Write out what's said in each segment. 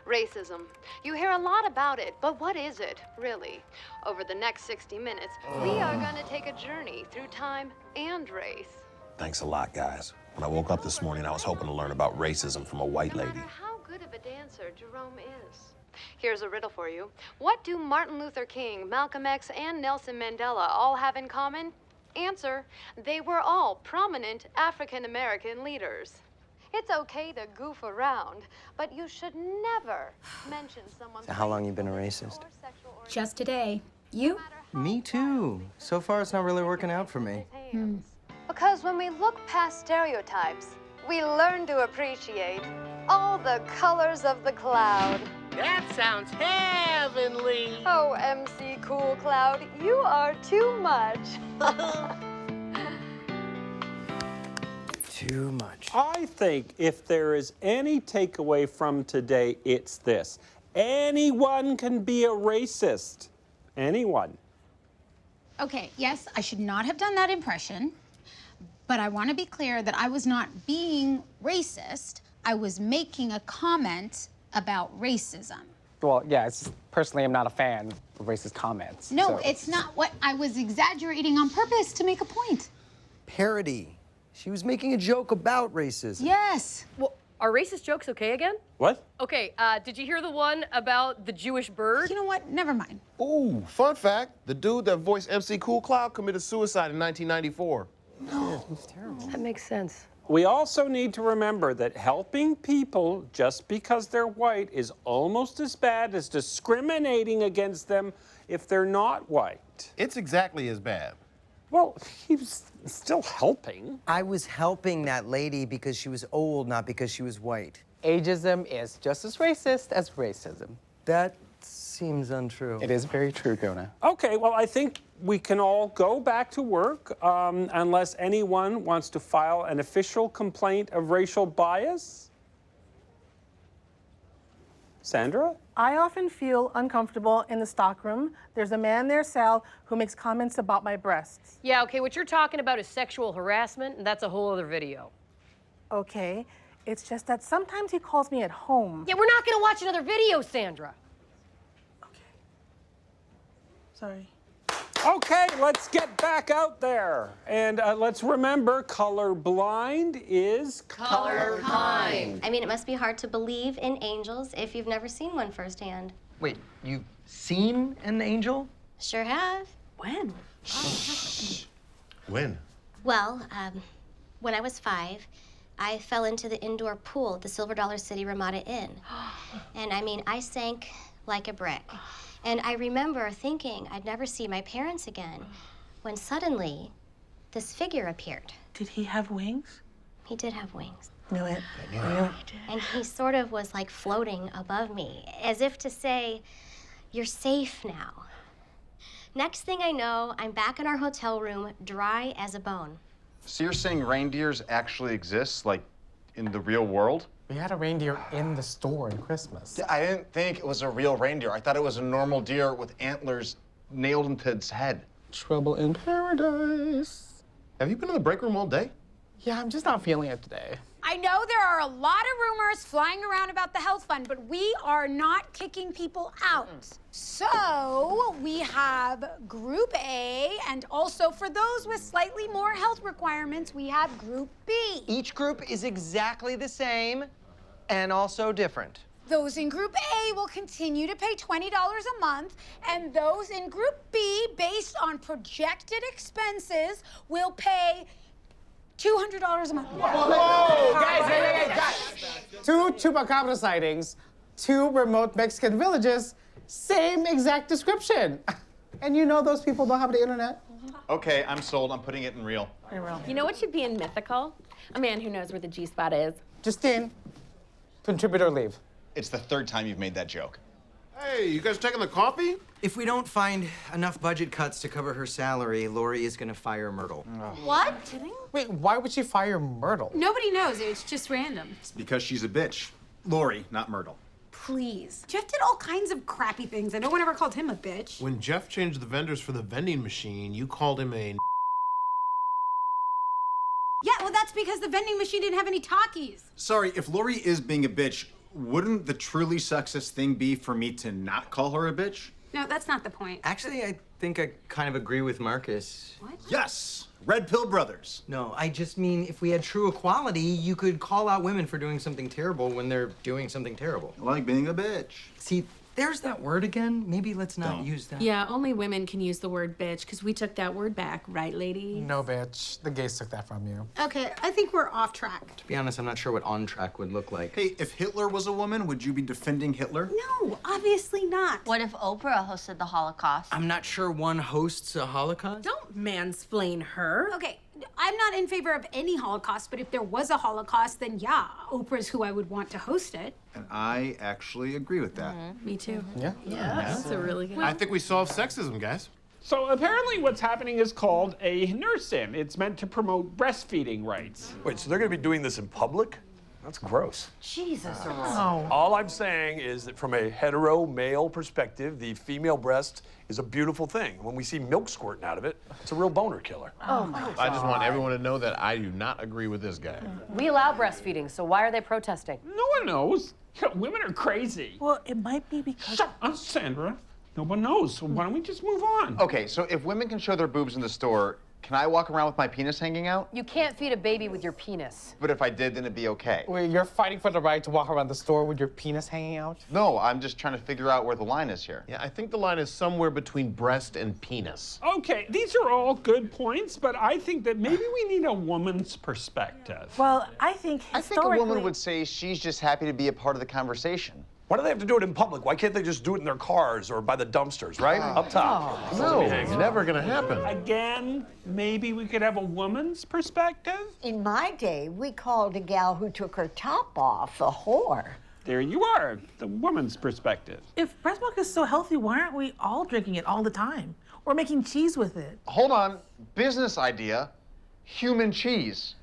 Racism. You hear a lot about it, but what is it, really? Over the next 60 minutes, we are gonna take a journey through time and race. Thanks a lot, guys. When I woke up this morning, I was hoping to learn about racism from a white lady. No matter how good of a dancer Jerome is. Here's a riddle for you. What do Martin Luther King, Malcolm X, and Nelson Mandela all have in common? Answer, they were all prominent African-American leaders. It's okay to goof around, but you should never mention someone's So how long you been a racist? Just today. You? Me too. So far, it's not really working out for me. Because when we look past stereotypes, we learn to appreciate all the colors of the cloud. That sounds heavenly. Oh, MC Cool Cloud, you are too much. Too much. I think if there is any takeaway from today, it's this. Anyone can be a racist. Anyone. Okay, yes, I should not have done that impression, but I want to be clear that I was not being racist. I was making a comment about racism. Well, yeah, personally, I'm not a fan of racist comments. No, so. it's not what I was exaggerating on purpose to make a point. Parody. She was making a joke about racism. Yes. Well, are racist jokes okay again? What? Okay, did you hear the one about the Jewish bird? You know what? Never mind. Ooh, fun fact, the dude that voiced MC Cool Cloud committed suicide in 1994. No, it was terrible. That makes sense. We also need to remember that helping people just because they're white is almost as bad as discriminating against them if they're not white. It's exactly as bad. Well, he was still helping. I was helping that lady because she was old, not because she was white. Ageism is just as racist as racism. That seems untrue. It is very true, Jonah. Okay, well, I think we can all go back to work unless anyone wants to file an official complaint of racial bias. Sandra? I often feel uncomfortable in the stockroom. There's a man there, Sal, who makes comments about my breasts. Yeah, okay, what you're talking about is sexual harassment, and that's a whole other video. Okay, it's just that sometimes he calls me at home. Yeah, we're not gonna watch another video, Sandra. Okay. Sorry. Okay, let's get back out there. And let's remember, colorblind is Colorblind. I mean, it must be hard to believe in angels if you've never seen one firsthand. Wait, you've seen an angel? Sure have. When? When? Well, when I was 5, I fell into the indoor pool at the Silver Dollar City Ramada Inn. And I mean, I sank like a brick. And I remember thinking I'd never see my parents again when suddenly this figure appeared. Did he have wings? He did have wings. Knew it. And he sort of was like floating above me, as if to say, you're safe now. Next thing I know, I'm back in our hotel room, dry as a bone. So you're saying reindeers actually exist, like, in the real world? We had a reindeer in the store in Christmas. I didn't think it was a real reindeer. I thought it was a normal deer with antlers nailed into its head. Trouble in paradise. Have you been in the break room all day? Yeah, I'm just not feeling it today. I know there are a lot of rumors flying around about the health fund, but we are not kicking people out. So we have Group A, and also for those with slightly more health requirements, we have Group B. Each group is exactly the same and also different. Those in Group A will continue to pay $20 a month, and those in Group B, based on projected expenses, will pay $200 a month. Whoa! Guys. 2 chupacabra sightings, 2 remote Mexican villages, same exact description. And you know those people don't have the internet. Okay, I'm sold. I'm putting it in real. You know what should be in mythical? A man who knows where the G-spot is. Justine, contributor leave. It's the 3rd time you've made that joke. Hey, you guys taking the coffee? If we don't find enough budget cuts to cover her salary, Lori is gonna fire Myrtle. What? Wait, why would she fire Myrtle? Nobody knows. It's just random. It's because she's a bitch. Lori, not Myrtle. Please. Jeff did all kinds of crappy things, and no one ever called him a bitch. When Jeff changed the vendors for the vending machine, you called him a Yeah, well, that's because the vending machine didn't have any Takis. Sorry, if Lori is being a bitch, Wouldn't the truly sexist thing be for me to not call her a bitch? No, that's not the point. Actually, I think I kind of agree with Marcus. What? Yes! Red Pill Brothers. No, I just mean if we had true equality, you could call out women for doing something terrible when they're doing something terrible. Like being a bitch. See, there's that word again. Maybe let's not use that. Yeah, only women can use the word bitch because we took that word back, right, ladies? No, bitch. The gays took that from you. Okay, I think we're off track. To be honest, I'm not sure what on track would look like. Hey, if Hitler was a woman, would you be defending Hitler? No, obviously not. What if Oprah hosted the Holocaust? I'm not sure one hosts a Holocaust. Don't mansplain her. Okay, I'm not in favor of any Holocaust, but if there was a Holocaust, then yeah, Oprah's who I would want to host it. And I actually agree with that. Me too. Yeah. That's a really good I think we solved sexism, guys. So apparently what's happening is called a nurse-in. It's meant to promote breastfeeding rights. Wait, so they're going to be doing this in public? That's gross. Jesus, All I'm saying is that from a hetero male perspective, the female breast is a beautiful thing. When we see milk squirting out of it, it's a real boner killer. Oh my God. I just want everyone to know that I do not agree with this guy. We allow breastfeeding, so why are they protesting? No one knows. Women are crazy. Well, it might be because... Shut up, Sandra. No one knows, so why don't we just move on? Okay, so if women can show their boobs in the store, can I walk around with my penis hanging out? You can't feed a baby with your penis. But if I did, then it'd be okay. Wait, you're fighting for the right to walk around the store with your penis hanging out? No, I'm just trying to figure out where the line is here. Yeah, I think the line is somewhere between breast and penis. Okay, these are all good points, but I think that maybe we need a woman's perspective. Well, I think I think a woman would say she's just happy to be a part of the conversation. Why do they have to do it in public? Why can't they just do it in their cars or by the dumpsters, right? Up top. No, it's never gonna happen. Again, maybe we could have a woman's perspective? In my day, we called a gal who took her top off a whore. There you are, the woman's perspective. If breast milk is so healthy, why aren't we all drinking it all the time? Or making cheese with it? Hold on, business idea, human cheese.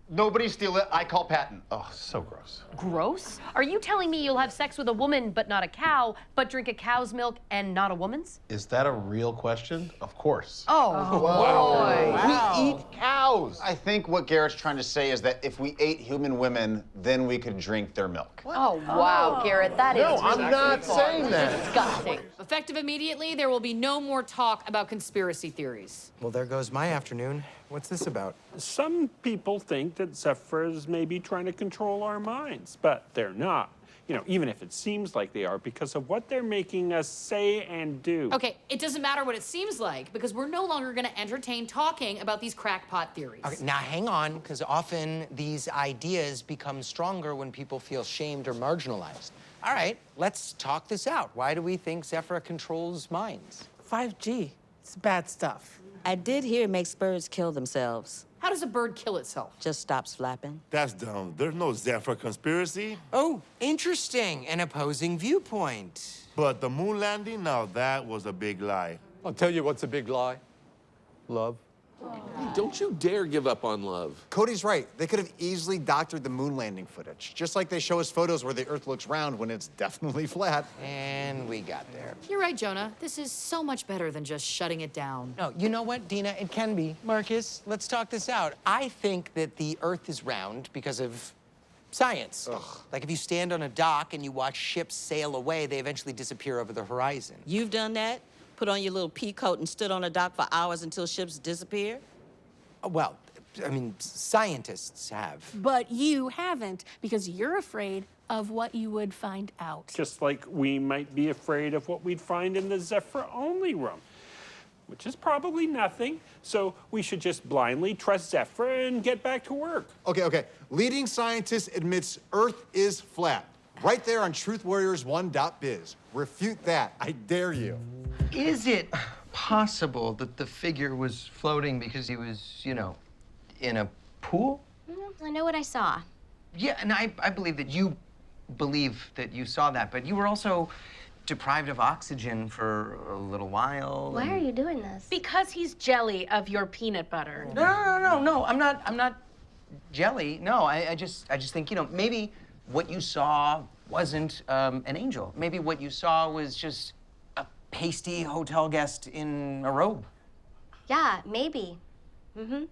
Nobody steal it, I call patent. Oh, so gross. Gross? Are you telling me you'll have sex with a woman but not a cow, but drink a cow's milk and not a woman's? Is that a real question? Of course. Oh, boy. Wow. We eat cows. I think what Garrett's trying to say is that if we ate human women, then we could drink their milk. Oh, wow, Garrett, that is No, I'm not saying that. disgusting. Effective immediately, there will be no more talk about conspiracy theories. Well, there goes my afternoon. What's this about? Some people think that Zephyrs may be trying to control our minds, but they're not. You know, even if it seems like they are, because of what they're making us say and do. Okay, it doesn't matter what it seems like because we're no longer going to entertain talking about these crackpot theories. Okay, now hang on, because often these ideas become stronger when people feel shamed or marginalized. All right, let's talk this out. Why do we think Zephyr controls minds? 5G. It's bad stuff. I did hear it makes birds kill themselves. How does a bird kill itself? Just stops flapping. That's dumb. There's no Zephyr conspiracy. Oh, interesting. An opposing viewpoint. But the moon landing, now that was a big lie. I'll tell you what's a big lie. Love. Don't you dare give up on love. Cody's right. They could have easily doctored the moon landing footage, just like they show us photos where the Earth looks round when it's definitely flat. And we got there. You're right, Jonah. This is so much better than just shutting it down. No, you know what, Dina? It can be. Marcus, let's talk this out. I think that the Earth is round because of science. Ugh. Like if you stand on a dock and you watch ships sail away, they eventually disappear over the horizon. You've done that? Put on your little pea coat and stood on a dock for hours until ships disappear? Well, I mean, scientists have. But you haven't because you're afraid of what you would find out. Just like we might be afraid of what we'd find in the Zephyr-only room, which is probably nothing. So we should just blindly trust Zephyr and get back to work. Okay. Leading scientist admits Earth is flat. Right there on truthwarriors1.biz. Refute that. I dare you. Is it possible that the figure was floating because he was, you know, in a pool? I know what I saw. Yeah, and I believe that you believe that you saw that, but you were also deprived of oxygen for a little while. Why are you doing this? Because he's jelly of your peanut butter. No, I'm not jelly. No, I just think, you know, maybe what you saw wasn't an angel. Maybe what you saw was just a pasty hotel guest in a robe. Yeah, maybe.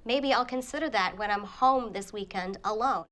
Maybe I'll consider that when I'm home this weekend alone.